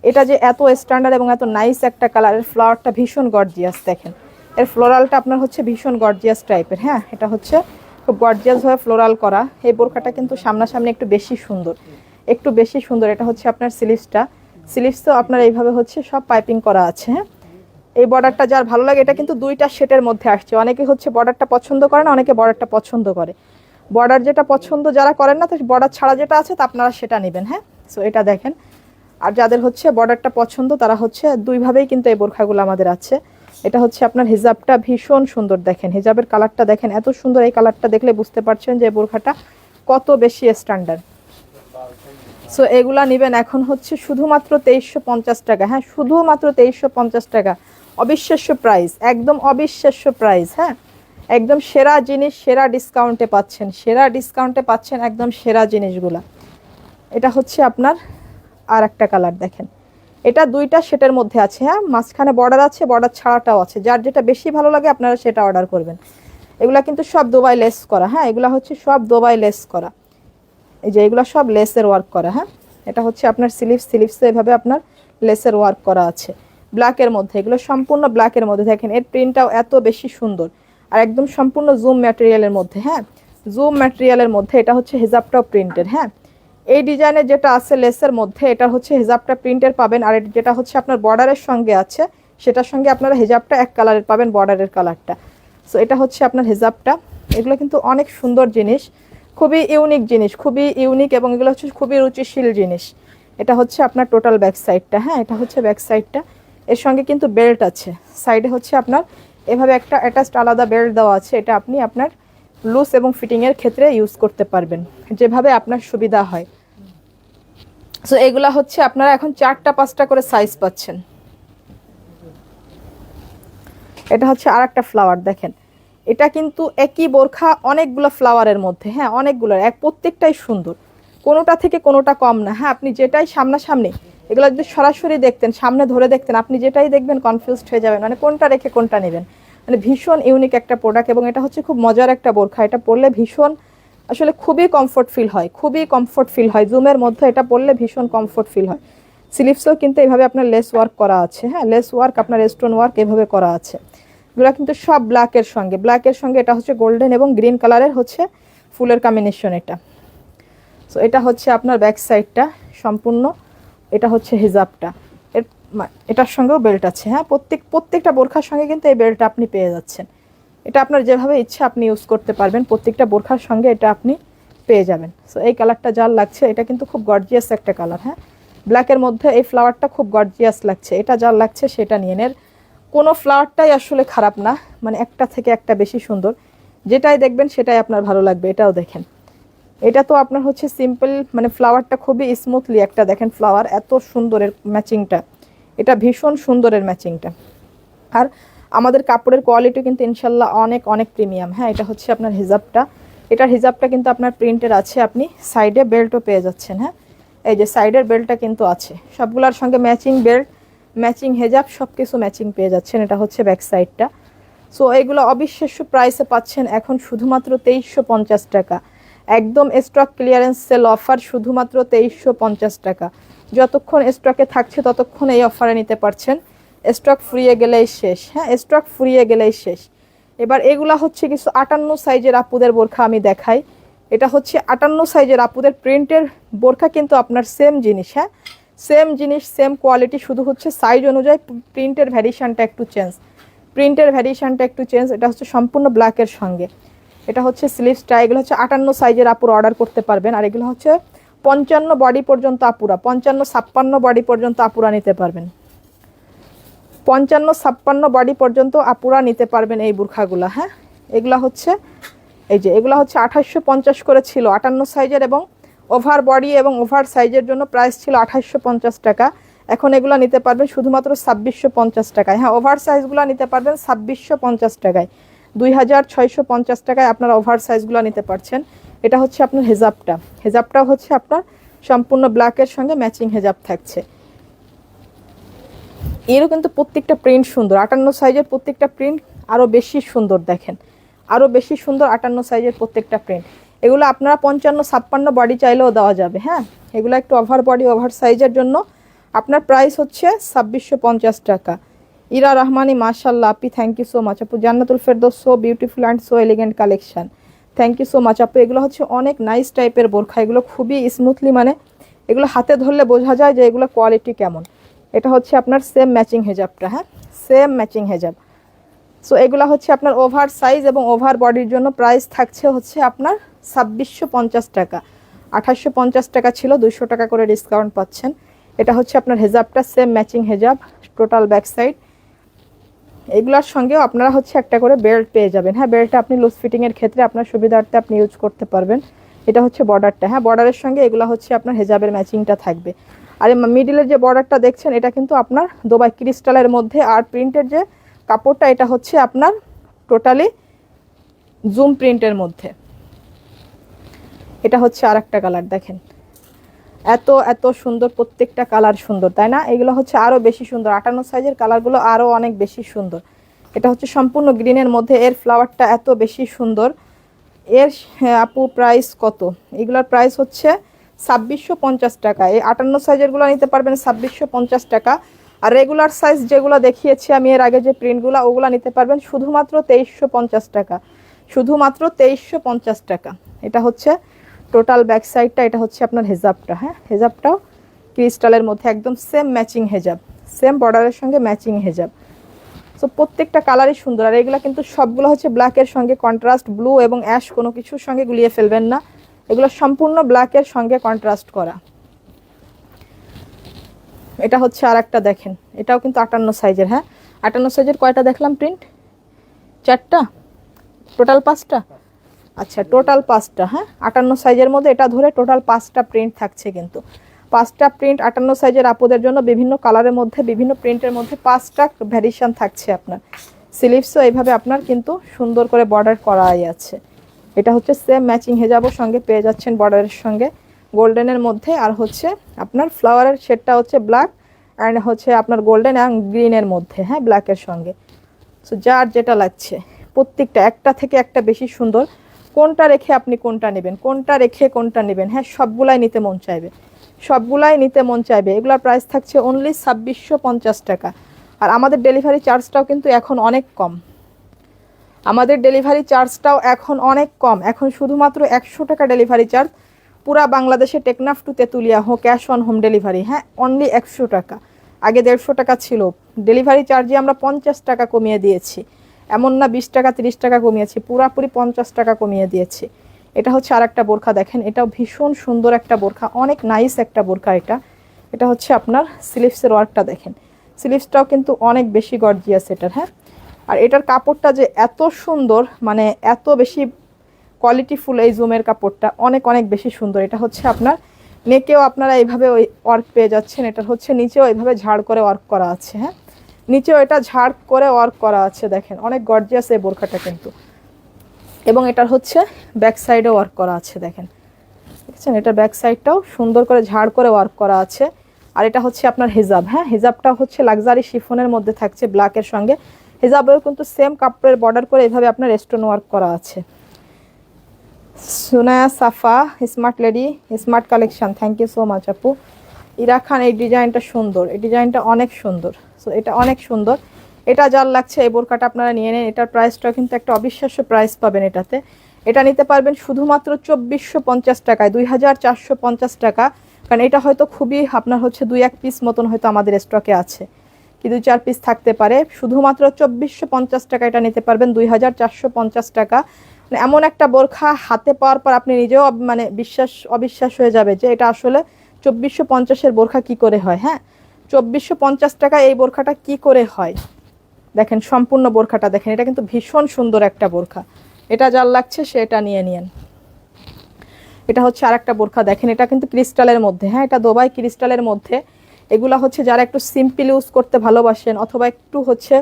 এটা যে এত স্ট্যান্ডার্ড এবং এত নাইস একটা কালারের, ফ্লাওয়ারটা ভীষণ গর্জিয়াস, দেখেন এর ফ্লোরালটা আপনার হচ্ছে ভীষণ গর্জিয়াস টাইপের। হ্যাঁ এটা হচ্ছে খুব গর্জিয়াস ভাবে ফ্লোরাল করা, এই বোরখাটা কিন্তু সামনাসামনি একটু বেশি সুন্দর, একটু বেশি সুন্দর। এটা হচ্ছে আপনার স্লিভসটা, স্লিভসও আপনার এইভাবে হচ্ছে সব পাইপিং করা আছে। হ্যাঁ এই বর্ডারটা যার ভালো লাগে, এটা কিন্তু দুইটা শেডের মধ্যে আসছে, অনেকে হচ্ছে বর্ডারটা পছন্দ করে না, অনেকে বর্ডারটা পছন্দ করে, বর্ডার যেটা পছন্দ যারা করেন না, তো বর্ডার ছাড়া যেটা আছে তা আপনারা সেটা নেবেন। হ্যাঁ সো এটা দেখেন, আর যাদের হচ্ছে বর্ডারটা পছন্দ তারা হচ্ছে দুইভাবেই কিন্তু এই বোরখাগুলো আমাদের আছে। এটা হচ্ছে আপনার হিজাবটা ভীষণ সুন্দর, দেখেন হিজাবের কালারটা দেখেন এত সুন্দর, এই কালারটা দেখলে বুঝতে পারছেন যে বোরখাটা কত বেশি স্ট্যান্ডার্ড। সো এগুলা নেবেন এখন হচ্ছে শুধুমাত্র 2350 টাকা। হ্যাঁ শুধুমাত্র 2350 টাকা, অবিশ্বাস্য প্রাইস, একদম অবিশ্বাস্য প্রাইস। হ্যাঁ একদম সেরা জিনিস, সেরা ডিসকাউন্টে পাচ্ছেন, সেরা ডিসকাউন্টে পাচ্ছেন একদম সেরা জিনিসগুলা। এটা হচ্ছে আপনার আর একটা কালার, দেখেন এটা দুইটা সেটের মধ্যে আছে। হ্যাঁ মাঝখানে বর্ডার আছে, বর্ডার ছাড়াটাও আছে, যার যেটা বেশি ভালো লাগে আপনারা সেটা অর্ডার করবেন। এগুলা কিন্তু সব দুবাই লেস করা, হ্যাঁ এগুলা হচ্ছে সব দুবাই লেস করা, এই যে এগুলো সব লেসের ওয়ার্ক করা। হ্যাঁ এটা হচ্ছে আপনার স্লিভসে এভাবে আপনার লেসের ওয়ার্ক করা আছে ব্ল্যাকের মধ্যে, এগুলো সম্পূর্ণ ব্ল্যাকের মধ্যে, দেখেন এর প্রিন্টটাও এত বেশি সুন্দর আর একদম সম্পূর্ণ জুম ম্যাটেরিয়ালের মধ্যে। হ্যাঁ জুম ম্যাটেরিয়ালের মধ্যে, এটা হচ্ছে হিজাবটাও প্রিন্টের। হ্যাঁ এই ডিজাইনের যেটা আছে লেসের মধ্যে, এটা হচ্ছে হিজাবটা প্রিন্টের পাবেন, আর যেটা হচ্ছে আপনার বর্ডারের সঙ্গে আছে সেটার সঙ্গে আপনারা হিজাবটা এক কালারের পাবেন, বর্ডারের কালারটা। সো এটা হচ্ছে আপনার হিজাবটা, এগুলো কিন্তু অনেক সুন্দর জিনিস, খুবই ইউনিক জিনিস, খুবই ইউনিক, এবং এগুলো হচ্ছে খুবই রুচিশীল জিনিস। এটা হচ্ছে আপনার টোটাল ব্যাক সাইডটা। হ্যাঁ এটা হচ্ছে ব্যাক সাইডটা, এর সঙ্গে কিন্তু বেল্ট আছে, সাইডে হচ্ছে আপনার এভাবে একটা অ্যাটাচড আলাদা বেল্ট দেওয়া আছে, এটা আপনি আপনার লুজ এবং ফিটিংয়ের ক্ষেত্রে ইউজ করতে পারবেন যেভাবে আপনার সুবিধা হয়। সো এগুলা হচ্ছে আপনারা এখন 4টা 5টা করে সাইজ পাচ্ছেন। এটা হচ্ছে আর একটা ফ্লাওয়ার, দেখেন এটা কিন্তু একই বোরখা অনেকগুলো ফ্লাওয়ারের মধ্যে। হ্যাঁ অনেকগুলো, প্রত্যেকটাই সুন্দর, কোনোটা থেকে কোনোটা কম না। হ্যাঁ আপনি যেটাই সামনাসামনি এগুলো যদি সরাসরি দেখতেন, সামনে ধরে দেখতেন, আপনি যেটাই দেখবেন কনফিউজড হয়ে যাবেন, মানে কোনটা রেখে কোনটা নেবেন। মানে ভীষণ ইউনিক একটা প্রোডাক্ট, এবং এটা হচ্ছে খুব মজার একটা বোরখা, এটা পরলে ভীষণ আসলে খুবই কমফোর্ট ফিল হয়, খুবই কমফোর্ট ফিল হয়, জুমের মধ্যে এটা পরলে ভীষণ কমফোর্ট ফিল হয়। স্লিভসও কিন্তু এইভাবে আপনার লেস ওয়ার্ক করা আছে। হ্যাঁ লেস ওয়ার্ক, আপনার স্টোন ওয়ার্ক এভাবে করা আছে, এগুলো কিন্তু সব ব্ল্যাকের সঙ্গে, ব্ল্যাকের সঙ্গে এটা হচ্ছে গোল্ডেন এবং গ্রিন কালারের হচ্ছে ফুলের কম্বিনেশন এটা। সো এটা হচ্ছে আপনার ব্যাক সাইডটা সম্পূর্ণ, এটা হচ্ছে হিজাবটা, এটার সঙ্গেও বেল্ট আছে। হ্যাঁ প্রত্যেকটা বোরখার সঙ্গে কিন্তু এই বেল্টটা আপনি পেয়ে যাচ্ছেন, এটা আপনার যেভাবে ইচ্ছা আপনি ইউজ করতে পারবেন, প্রত্যেকটা বোরখার সঙ্গে এটা আপনি পেয়ে যাবেন। সো এই কালারটা যার লাগছে, এটা কিন্তু খুব গর্জিয়াস একটা কালার। হ্যাঁ ব্ল্যাকের মধ্যে এই ফ্লাওয়ারটা খুব গর্জিয়াস লাগছে, এটা যার লাগছে সেটা নিয়ে নেন, কোনো ফ্লাওয়ারটাই আসলে খারাপ না, মানে একটা থেকে একটা বেশি সুন্দর, যেটাই দেখবেন সেটাই আপনার ভালো লাগবে। এটাও দেখেন, এটা তো আপনার হচ্ছে সিম্পল, মানে ফ্লাওয়ারটা খুবই স্মুথলি একটা, দেখেন ফ্লাওয়ার এত সুন্দরের ম্যাচিংটা, এটা ভীষণ সুন্দরের ম্যাচিংটা। আর আমাদের কাপড়ের কোয়ালিটি কিন্তু ইনশাল্লাহ অনেক অনেক প্রিমিয়াম। হ্যাঁ, এটা হচ্ছে আপনার হিজাবটা। এটার হিজাবটা কিন্তু আপনার প্রিন্টের আছে, আপনি সাইডে বেল্টও পেয়ে যাচ্ছেন। হ্যাঁ, এই যে সাইডের বেল্টটা কিন্তু আছে, সবগুলোর সঙ্গে ম্যাচিং বেল্ট, ম্যাচিং হেজাব, সব কিছু ম্যাচিং পেয়ে যাচ্ছেন। এটা হচ্ছে ব্যাক সাইডটা। সো এগুলো অবিশ্বাস্য প্রাইসে পাচ্ছেন এখন শুধুমাত্র 2350 টাকা। একদম স্টক ক্লিয়ারেন্স সেল অফার, শুধুমাত্র 2350 টাকা। যতক্ষণ স্টকে থাকছে ততক্ষণ এই অফারে নিতে পারছেন। স্টক ফুরিয়ে গেলেই শেষ। হ্যাঁ, স্টক ফুরিয়ে গেলেই শেষ। এবার এগুলা হচ্ছে কিছু 58 সাইজের আপুদের বোরখা আমি দেখাই। এটা হচ্ছে 58 সাইজের আপুদের প্রিন্টের বোরখা, কিন্তু আপনার সেম জিনিস। হ্যাঁ, সেম জিনিস, সেম কোয়ালিটি, শুধু হচ্ছে সাইজ অনুযায়ী প্রিন্টের ভ্যারিয়েশনটা একটু চেঞ্জ। এটা হচ্ছে সম্পূর্ণ ব্ল্যাকের সঙ্গে। এটা হচ্ছে স্লিভসটা। এগুলো হচ্ছে 58 সাইজের আপুর অর্ডার করতে পারবেন। আর এগুলো হচ্ছে 55 বডি পর্যন্ত আপুরা, 55-56 বডি পর্যন্ত আপুরা নিতে পারবেন। 55-56 বডি পর্যন্ত আপুরা নিতে পারবেন এই বোরখাগুলো। হ্যাঁ, এগুলা হচ্ছে এই যে এগুলো হচ্ছে 2850 করে ছিল 58 সাইজের, এবং ওভার বডি এবং ওভার সাইজের জন্য প্রাইস ছিল 2850 টাকা। এখন এগুলো নিতে পারবেন শুধুমাত্র 2650 টাকায়। হ্যাঁ, ওভার সাইজগুলো নিতে পারবেন 2650 টাকায়। 2650 টাকায় আপনারা ওভার সাইজগুলো নিতে পারছেন। এটা হচ্ছে আপনার হেজাবটা। হেজাবটাও হচ্ছে আপনার সম্পূর্ণ ব্ল্যাকের সঙ্গে ম্যাচিং হেজাব থাকছে। এরও কিন্তু প্রত্যেকটা প্রিন্ট সুন্দর। 58 সাইজের প্রত্যেকটা প্রিন্ট আরও বেশি সুন্দর, দেখেন আরও বেশি সুন্দর 58 সাইজের প্রত্যেকটা প্রিন্ট। এগুলো আপনারা 55-56 বডি চাইলেও দেওয়া যাবে। হ্যাঁ, এগুলো একটু ওভার বডি ওভার সাইজের জন্য আপনার প্রাইস হচ্ছে 2650 টাকা। ইরা রহমানি, মাশাল্লাহ আপি, থ্যাংক ইউ সো মাচ আপু। Jannatul Ferdous, so beautiful and so elegant collection, thank you so much আপু। এগুলো হচ্ছে অনেক নাইস টাইপের বোরখা, এগুলো খুবই স্মুথলি, মানে এগুলো হাতে ধরলে বোঝা যায় যে এগুলো কোয়ালিটি কেমন। এটা হচ্ছে আপনার সেম ম্যাচিং হেজাবটা। হ্যাঁ, সেম ম্যাচিং হেজাব। সো এগুলো হচ্ছে আপনার ওভার সাইজ এবং ওভার বডির জন্য প্রাইস থাকছে হচ্ছে আপনার 2650 টাকা। 2850 টাকা ছিল, 200 টাকা করে ডিসকাউন্ট পাচ্ছেন। এটা হচ্ছে আপনার হেজাবটা, সেম ম্যাচিং হেজাব, টোটাল ব্যাক সাইড। এগুলোর সঙ্গেও আপনারা হচ্ছে একটা করে বেল্ট পেয়ে যাবেন। হ্যাঁ, বেল্টটা আপনি লুজ ফিটিংয়ের ক্ষেত্রে আপনার সুবিধার্থে আপনি ইউজ করতে পারবেন। এটা হচ্ছে বর্ডারটা। হ্যাঁ, বর্ডারের সঙ্গে এগুলো হচ্ছে আপনার হেজাবের ম্যাচিংটা থাকবে। আর মিডিলের যে বর্ডারটা দেখছেন এটা কিন্তু আপনার দুবাই ক্রিস্টালের মধ্যে। আর প্রিন্টের যে কাপড়টা এটা হচ্ছে আপনার টোটালি জুম প্রিন্টের মধ্যে। এটা হচ্ছে আর একটা কালার, দেখেন এত এত সুন্দর, প্রত্যেকটা কালার সুন্দর, তাই না? এগুলো হচ্ছে আরও বেশি সুন্দর। 58 সাইজের কালারগুলো আরও অনেক বেশি সুন্দর। এটা হচ্ছে সম্পূর্ণ গ্রিনের মধ্যে, এর ফ্লাওয়ারটা এত বেশি সুন্দর। এর আপু প্রাইস কত? এগুলোর প্রাইস হচ্ছে 2650 টাকা। এই 58 সাইজেরগুলো নিতে পারবেন 2650 টাকা। আর রেগুলার সাইজ যেগুলো দেখিয়েছি আমি এর আগে যে প্রিন্টগুলো, ওগুলো নিতে পারবেন শুধুমাত্র 2350 টাকা। শুধুমাত্র 2350 টাকা। এটা হচ্ছে টোটাল ব্যাক সাইডটা। এটা হচ্ছে আপনার হেজাবটা। হ্যাঁ, হেজাবটাও ক্রিস্টালের মধ্যে একদম সেম ম্যাচিং হেজাব, সেম বর্ডারের সঙ্গে ম্যাচিং হেজাব। সো প্রত্যেকটা কালারই সুন্দর। আর এগুলো কিন্তু সবগুলো হচ্ছে ব্ল্যাকের সঙ্গে কন্ট্রাস্ট, ব্লু এবং অ্যাশ কোনো কিছুর সঙ্গে গুলিয়ে ফেলবেন না। এগুলো সম্পূর্ণ ব্ল্যাকের সঙ্গে কন্ট্রাস্ট করা। এটা হচ্ছে আর একটা, দেখেন এটাও কিন্তু 58 সাইজের। হ্যাঁ, 58 সাইজের কয়টা দেখলাম প্রিন্ট? 4টা, টোটাল 5টা। আচ্ছা, টোটাল 5টা। হ্যাঁ, 58 সাইজের মধ্যে এটা ধরে টোটাল 5টা প্রিন্ট থাকছে। কিন্তু 5টা প্রিন্ট 58 সাইজের আপুদের জন্য, বিভিন্ন কালারের মধ্যে, বিভিন্ন প্রিন্টের মধ্যে 5টা ভ্যারিয়েশন থাকছে আপনার। স্লিভসও এইভাবে আপনার কিন্তু সুন্দর করে বর্ডার করাই আছে। এটা হচ্ছে সেম ম্যাচিং হেজাবও সঙ্গে পেয়ে যাচ্ছেন বর্ডারের সঙ্গে, গোল্ডেনের মধ্যে। আর হচ্ছে আপনার ফ্লাওয়ারের শেডটা হচ্ছে ব্ল্যাক অ্যান্ড হচ্ছে আপনার গোল্ডেন অ্যান্ড গ্রিনের মধ্যে। হ্যাঁ, ব্ল্যাকের সঙ্গে। সো যার যেটা লাগছে, প্রত্যেকটা একটা থেকে একটা বেশি সুন্দর। কোনটা রেখে আপনি কোনটা নেবেন, কোনটা রেখে কোনটা নেবেন? হ্যাঁ, সবগুলাই নিতে মন চাইবে, সবগুলাই নিতে মন চাইবে। এগুলোর প্রাইস থাকছে অনলি 2650 টাকা। আর আমাদের ডেলিভারি চার্জটাও কিন্তু এখন অনেক কম। আমাদের ডেলিভারি চার্জটাও এখন অনেক কম। এখন শুধুমাত্র 100 টাকা ডেলিভারি চার্জ, পুরা বাংলাদেশে Teknaf to Tetulia cash on home delivery. হ্যাঁ, অনলি 100 টাকা। আগে 150 টাকা ছিল। ডেলিভারি চার্জে আমরা 50 টাকা কমিয়ে দিয়েছি। এমন না 20 টাকা 30 টাকা কমিয়েছি, পুরাপুরি 50 টাকা কমিয়ে দিয়েছি। এটা হচ্ছে আর একটা বোরখা, দেখেন এটাও ভীষণ সুন্দর একটা বোরখা, অনেক নাইস একটা বোরখা এটা। এটা হচ্ছে আপনার স্লিভসের ওয়ার্কটা দেখেন, স্লিভসটাও কিন্তু অনেক বেশি গর্জিয়াস এটার। হ্যাঁ, আর এটার কাপড়টা যে এত সুন্দর, মানে এত বেশি কোয়ালিটিফুল, এই জুমের কাপড়টা অনেক অনেক বেশি সুন্দর। এটা হচ্ছে আপনার নেকেও আপনারা এইভাবে ওই ওয়ার্ক পেয়ে যাচ্ছেন। এটার হচ্ছে নিচেও এইভাবে ঝাড় করে ওয়ার্ক করা আছে। হ্যাঁ, নিচেও এটা ঝাড় করে ওয়ার্ক করা আছে, দেখেন অনেক গর্জিয়াস এই বোরখাটা কিন্তু। এবং এটার হচ্ছে ব্যাক সাইডে ওয়ার্ক করা আছে, দেখেন দেখছেন, এটার ব্যাক সাইডটাও সুন্দর করে ঝাড় করে ওয়ার্ক করা আছে। আর এটা হচ্ছে আপনার হিজাব, হ্যাঁ হিজাবটা হচ্ছে লাক্সারি শিফনের মধ্যে থাকছে ব্ল্যাকের সঙ্গে। হিজাবেও কিন্তু সেম কাপড়ের বর্ডার করে এভাবে আপনার স্টোন ওয়ার্ক করা আছে। Sunaya Safa smart lady smart collection, thank you so much আপু। ইরা খান, এই ডিজাইনটা সুন্দর, এই ডিজাইনটা অনেক সুন্দর। সো এটা অনেক সুন্দর, এটা যার লাগছে এই বোরকাটা আপনারা নিয়ে নেন। এটার প্রাইসটা কিন্তু একটা অবিশ্বাস্য প্রাইস পাবেন এটাতে। এটা নিতে পারবেন শুধুমাত্র 2450 টাকায়, 2450 টাকা। কারণ এটা হয়তো খুবই আপনার হচ্ছে 2-1 পিস মতন হয়তো আমাদের স্টকে আছে, কি 2-4 পিস থাকতে পারে। শুধুমাত্র 2450 টাকা এটা নিতে পারবেন, 2450 টাকা। মানে এমন একটা বোরখা হাতে পাওয়ার পর আপনি নিজেও মানে অবিশ্বাস হয়ে যাবে যে এটা আসলে 2450-এর বোরখা কি করে হয়। হ্যাঁ 2450 টাকা এই বোরখাটা কি করে হয়, দেখেন সম্পূর্ণ বোরখাটা দেখেন, এটা কিন্তু ভীষণ সুন্দর একটা বোরখা। এটা যার লাগছে সে এটা নিয়ে নিন। এটা হচ্ছে আরেকটা বোরখা, দেখেন এটা কিন্তু ক্রিস্টালের মধ্যে, হ্যাঁ এটা দুবাই ক্রিস্টালের মধ্যে। এগুলা হচ্ছে যারা একটু সিম্পল ইউজ করতে ভালোবাসেন অথবা একটু হচ্ছে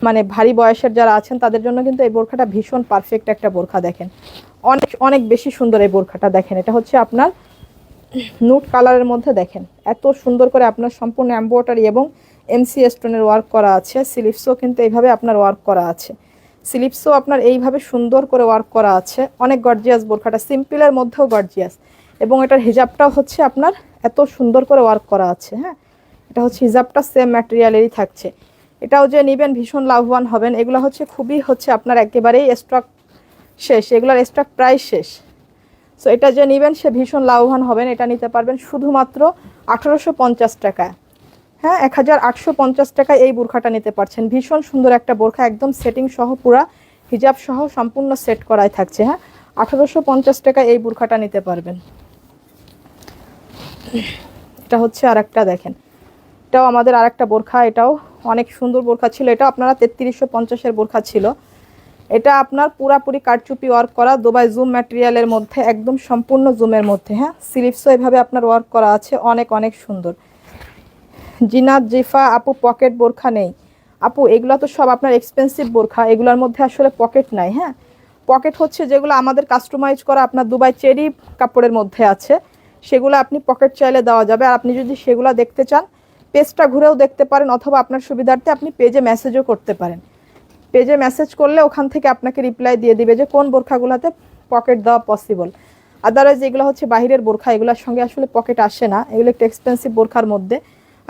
মানে ভারী বয়সের যারা আছেন তাদের জন্য কিন্তু এই বোরখাটা ভীষণ পারফেক্ট একটা বোরখা। দেখেন অনেক অনেক বেশি সুন্দর এই বোরখাটা, দেখেন এটা হচ্ছে আপনার নুট কালারের মধ্যে, দেখেন এত সুন্দর করে আপনার সম্পূর্ণ এমব্রয়ডারি এবং এমসি স্টোনের ওয়ার্ক করা আছে। স্লিভসও কিন্তু এইভাবে আপনার ওয়ার্ক করা আছে, স্লিভসও আপনার এইভাবে সুন্দর করে ওয়ার্ক করা আছে। অনেক গর্জিয়াস বোরখাটা, সিম্পলের মধ্যেও গর্জিয়াস। এবং এটার হিজাবটাও হচ্ছে আপনার এত সুন্দর করে ওয়ার্ক করা আছে। হ্যাঁ এটা হচ্ছে হিজাবটা সেম ম্যাটেরিয়ালেরই থাকছে। এটাও যে নেবেন ভীষণ লাভবান হবেন। এগুলো হচ্ছে খুবই হচ্ছে আপনার একেবারেই স্টক শেষ, এগুলোর স্টক প্রায় শেষ। সো এটা যে নেবেন সে ভীষণ লাভবান হবেন। এটা নিতে পারবেন শুধুমাত্র 1850 টাকায়। হ্যাঁ 1850 টাকায় এই বোরখাটা নিতে পারছেন। ভীষণ সুন্দর একটা বোরখা, একদম সেটিং সহ পুরা হিজাব সহ সম্পূর্ণ সেট করাই থাকছে। হ্যাঁ 1850 টাকায় এই বোরখাটা নিতে পারবেন। এটা হচ্ছে আরেকটা, দেখেন এটাও আমাদের আরেকটা বোরখা, এটাও অনেক সুন্দর বোরখা ছিল। এটাও আপনারা 3350-এর বোরখা ছিল। এটা আপনার পুরাপুরি কারচুপি ওয়ার্ক করা দুবাই জুম ম্যাটেরিয়ালের মধ্যে, একদম সম্পূর্ণ জুমের মধ্যে। হ্যাঁ স্লিভসও এভাবে আপনার ওয়ার্ক করা আছে, অনেক অনেক সুন্দর। জিনাত জিফা আপু পকেট বোরখা নেই আপু, এগুলো তো সব আপনার এক্সপেন্সিভ বোরখা, এগুলোর মধ্যে আসলে পকেট নাই। হ্যাঁ পকেট হচ্ছে যেগুলো আমাদের কাস্টমাইজ করা আপনার দুবাই চেরি কাপড়ের মধ্যে আছে, সেগুলো আপনি পকেট চাইলে দেওয়া যাবে। আর আপনি যদি সেগুলো দেখতে চান পেজটা ঘুরেও দেখতে পারেন, অথবা আপনার সুবিধার্থে আপনি পেজে মেসেজও করতে পারেন। পেজে মেসেজ করলে ওখান থেকে আপনাকে রিপ্লাই দিয়ে দিবে যে কোন বোরখাগুলোতে পকেট দেওয়া পসিবল। আদারওয়াইজ এগুলো হচ্ছে বাহিরের বোরখা, এগুলোর সঙ্গে আসলে পকেট আসে না, এগুলো একটু এক্সপেন্সিভ বোরখার মধ্যে।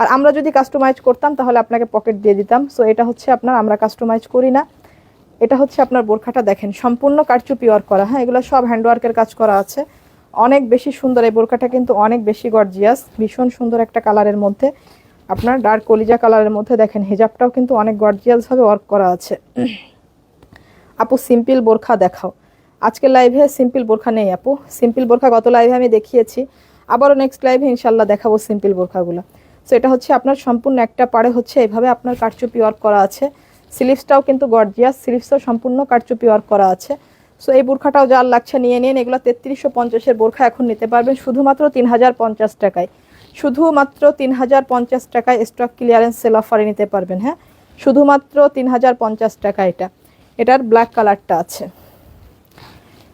আর আমরা যদি কাস্টমাইজ করতাম তাহলে আপনাকে পকেট দিয়ে দিতাম। সো এটা হচ্ছে আপনার আমরা কাস্টমাইজ করি না। এটা হচ্ছে আপনার বোরখাটা, দেখেন সম্পূর্ণ কারচুপি ওয়ার্ক করা। হ্যাঁ এগুলো সব হ্যান্ডওয়ার্কের কাজ করা আছে, অনেক বেশি সুন্দর। এই বোরখাটা কিন্তু অনেক বেশি গর্জিয়াস, ভীষণ সুন্দর একটা কালারের মধ্যে, আপনার ডার্ক কলিজা কালারের মধ্যে। দেখেন হিজাবটাও কিন্তু অনেক গর্জিয়াসভাবে ওয়ার্ক করা আছে। আপু সিম্পল বোরখা দেখাও, আজকের লাইভে সিম্পল বোরখা নেই আপু। সিম্পল বোরখা গত লাইভে আমি দেখিয়েছি, আবারও নেক্সট লাইভে ইনশাল্লাহ দেখাবো সিম্পল বোরখাগুলো। সো এটা হচ্ছে আপনার সম্পূর্ণ একটা পাড়ে হচ্ছে এইভাবে আপনার কারচুপি ওয়ার্ক করা আছে। স্লিভসটাও কিন্তু গর্জিয়াস, স্লিভসও সম্পূর্ণ কারচুপি ওয়ার্ক করা আছে। সো এই বোরখাটাও যার লাগছে নিয়ে নিন। এগুলো 3350-এর বোরখা এখন নিতে পারবেন শুধুমাত্র 3050 টাকায়, শুধুমাত্র 3050 টাকায় স্টক ক্লিয়ারেন্স সেল অফারে নিতে পারবেন। হ্যাঁ শুধুমাত্র 3050 টাকা। এটার ব্ল্যাক কালারটা আছে,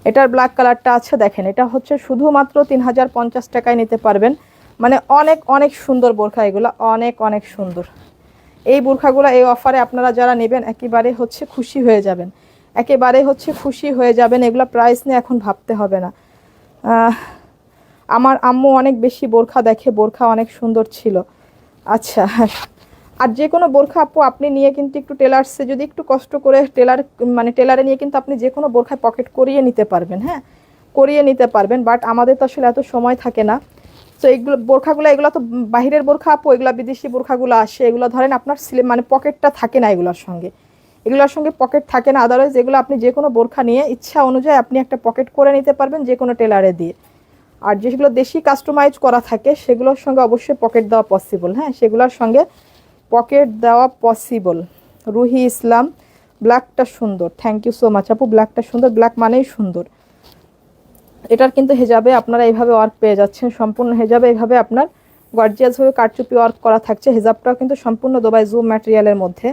এটার ব্ল্যাক কালারটা আছে, দেখেন এটা হচ্ছে শুধুমাত্র 3050 টাকায় নিতে পারবেন। মানে অনেক অনেক সুন্দর বোরখা, এগুলো অনেক অনেক সুন্দর। এই বোরখাগুলো এই অফারে আপনারা যারা নেবেন একেবারে হচ্ছে খুশি হয়ে যাবেন, একেবারে হচ্ছে খুশি হয়ে যাবেন। এগুলো প্রাইস নিয়ে এখন ভাবতে হবে না। আমার আম্মু অনেক বেশি বোরখা দেখে, বোরখা অনেক সুন্দর ছিল। আচ্ছা আর যে কোনো বোরখা আপু আপনি নিয়ে কিন্তু একটু টেলার্সে যদি একটু কষ্ট করে টেলারে নিয়ে কিন্তু আপনি যে কোনো বোরখায় পকেট করিয়ে নিতে পারবেন। হ্যাঁ করিয়ে নিতে পারবেন, বাট আমাদের তো আসলে এত সময় থাকে না। তো এইগুলো বোরখাগুলো, এগুলো তো বাহিরের বোরখা আপু, এগুলো বিদেশি বোরখাগুলো আসে, এগুলো ধরেন আপনার পকেটটা থাকে না এগুলোর সঙ্গে পকেট থাকে না। আদারওয়াইজ এগুলো আপনি যে কোনো বোরখা নিয়ে ইচ্ছা অনুযায়ী আপনি একটা পকেট করে নিতে পারবেন যে কোনো টেলারে দিয়ে। আর যেগুলো দেশি কাস্টমাইজ করা থাকে সেগুলোর সঙ্গে অবশ্যই পকেট দেওয়া পসিবল। হ্যাঁ সেগুলোর সঙ্গে পকেট দেওয়া পসিবল। রুহি ইসলাম ব্ল্যাকটা সুন্দর, থ্যাংক ইউ সো মাচ আপু, ব্ল্যাকটা সুন্দর, ব্ল্যাক মানেই সুন্দর। এটার কিন্তু হেজাবে আপনারা এইভাবে ওয়ার্ক পেয়ে যাচ্ছেন, সম্পূর্ণ হেজাবে এইভাবে আপনার গর্জিয়াসভাবে কারচুপি ওয়ার্ক করা থাকছে। হিজাবটাও কিন্তু সম্পূর্ণ দুবাই জুম ম্যাটেরিয়ালের মধ্যে।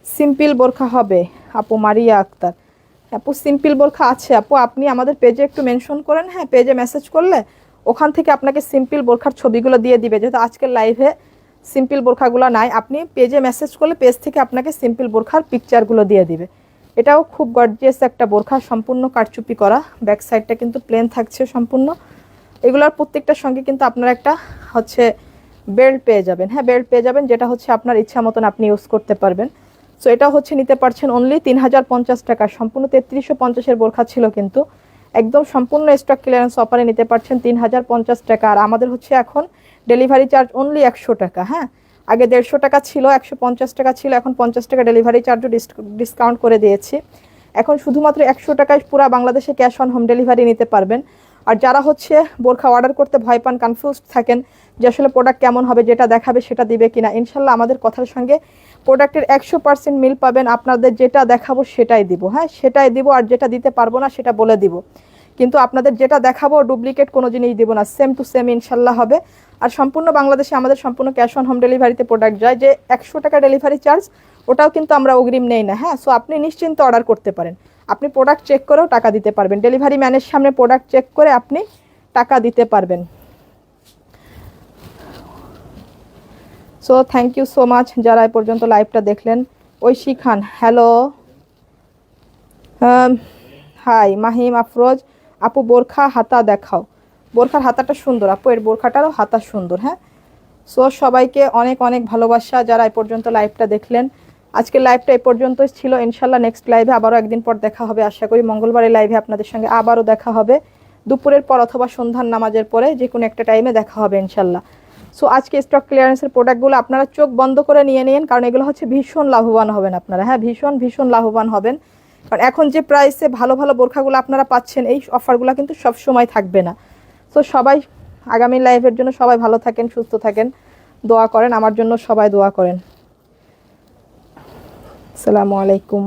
সিম্পল বোরখা হবে আপু মারিয়া আক্তার। আপু সিম্পল বোরখা আছে আপু, আপনি আমাদের পেজে একটু মেনশন করেন, হ্যাঁ পেজে মেসেজ করলে ওখান থেকে আপনাকে সিম্পল বোরখার ছবিগুলো দিয়ে দিবে। যেহেতু আজকের লাইভে সিম্পল বোরখাগুলো নাই, আপনি পেজে মেসেজ করলে পেজ থেকে আপনাকে সিম্পল বোরখার পিকচারগুলো দিয়ে দিবে। এটাও খুব গর্জিয়াস একটা বোরখা, সম্পূর্ণ কারচুপি করা, ব্যাক সাইডটা কিন্তু প্লেন থাকছে সম্পূর্ণ। এগুলোর প্রত্যেকটার সঙ্গে কিন্তু আপনারা একটা হচ্ছে বেল্ট পেয়ে যাবেন, হ্যাঁ বেল্ট পেয়ে যাবেন, যেটা হচ্ছে আপনার ইচ্ছা মতন আপনি ইউজ করতে পারবেন। সো এটা হচ্ছে নিতে পারছেন অনলি 3050 টাকা। সম্পূর্ণ 3350-এর বোরখা ছিল, কিন্তু একদম সম্পূর্ণ স্টক ক্লিয়ারেন্স অফারে নিতে পারছেন 3050 টাকা। আর আমাদের হচ্ছে এখন ডেলিভারি চার্জ অনলি 100 টাকা। হ্যাঁ, আগে 150 টাকা ছিল, 150 টাকা ছিল, এখন 50 টাকা ডেলিভারি চার্জও ডিসকাউন্ট করে দিয়েছি। এখন শুধুমাত্র 100 টাকায় পুরো বাংলাদেশে ক্যাশ অন হোম ডেলিভারি নিতে পারবেন। আর যারা হচ্ছে বোরখা অর্ডার করতে ভয় পান, কনফিউজড থাকেন যে আসলে প্রোডাক্ট কেমন হবে, যেটা দেখাবে সেটা দিবে কিনা, ইনশাল্লাহ আমাদের কথার সঙ্গে প্রোডাক্টের 100% মিল পাবেন। আপনাদের যেটা দেখাবো সেটাই দিব, হ্যাঁ সেটাই দিব, আর যেটা দিতে পারবো না সেটা বলে দিব। কিন্তু আপনাদের যেটা দেখাবো ডুপ্লিকেট কোনো জিনিস দিব না, সেম টু সেম ইনশাল্লাহ হবে। আর সম্পূর্ণ বাংলাদেশে আমাদের সম্পূর্ণ ক্যাশ অন হোম ডেলিভারিতে প্রোডাক্ট যায়। যে 100 টাকা ডেলিভারি চার্জ, ওটাও কিন্তু আমরা অগ্রিম নেই না। হ্যাঁ, সো আপনি নিশ্চিন্তে অর্ডার করতে পারেন, আপনি প্রোডাক্ট চেক করেও টাকা দিতে পারবেন, ডেলিভারি ম্যানের সামনে প্রোডাক্ট চেক করে আপনি টাকা দিতে পারবেন। So thank you so much যারা এই পর্যন্ত লাইভটা দেখলেন। ঐশী খান, হ্যালো, হাই মাহিম আফরোজ আপু, বোরখা হাতা দেখাও। বোরখার হাতাটা সুন্দর আপু, এর বোরখাটারও হাতা সুন্দর। হ্যাঁ, সো সবাইকে অনেক অনেক ভালোবাসা যারা এই পর্যন্ত লাইভটা দেখলেন। আজকের লাইভটা এই পর্যন্তই ছিল। ইনশাল্লাহ নেক্সট লাইভে আবারও একদিন পর দেখা হবে, আশা করি মঙ্গলবারের লাইভে আপনাদের সঙ্গে আবারও দেখা হবে, দুপুরের পর অথবা সন্ধ্যার নামাজের পরে যে কোনো একটা টাইমে দেখা হবে ইনশাল্লাহ। সো আজকে স্টক ক্লিয়ারেন্সের প্রোডাক্টগুলো আপনারা চোখ বন্ধ করে নিয়ে নিন, কারণ এগুলো হচ্ছে ভীষণ লাভবান হবেন আপনারা। হ্যাঁ, ভীষণ ভীষণ লাভবান হবেন, কারণ এখন যে প্রাইসে ভালো ভালো বোরখাগুলো আপনারা পাচ্ছেন, এই অফারগুলো কিন্তু সব সময় থাকবে না। সো সবাই আগামী লাইভের জন্য সবাই ভালো থাকেন, সুস্থ থাকেন, দোয়া করেন আমার জন্য, সবাই দোয়া করেন। আসসালামু আলাইকুম।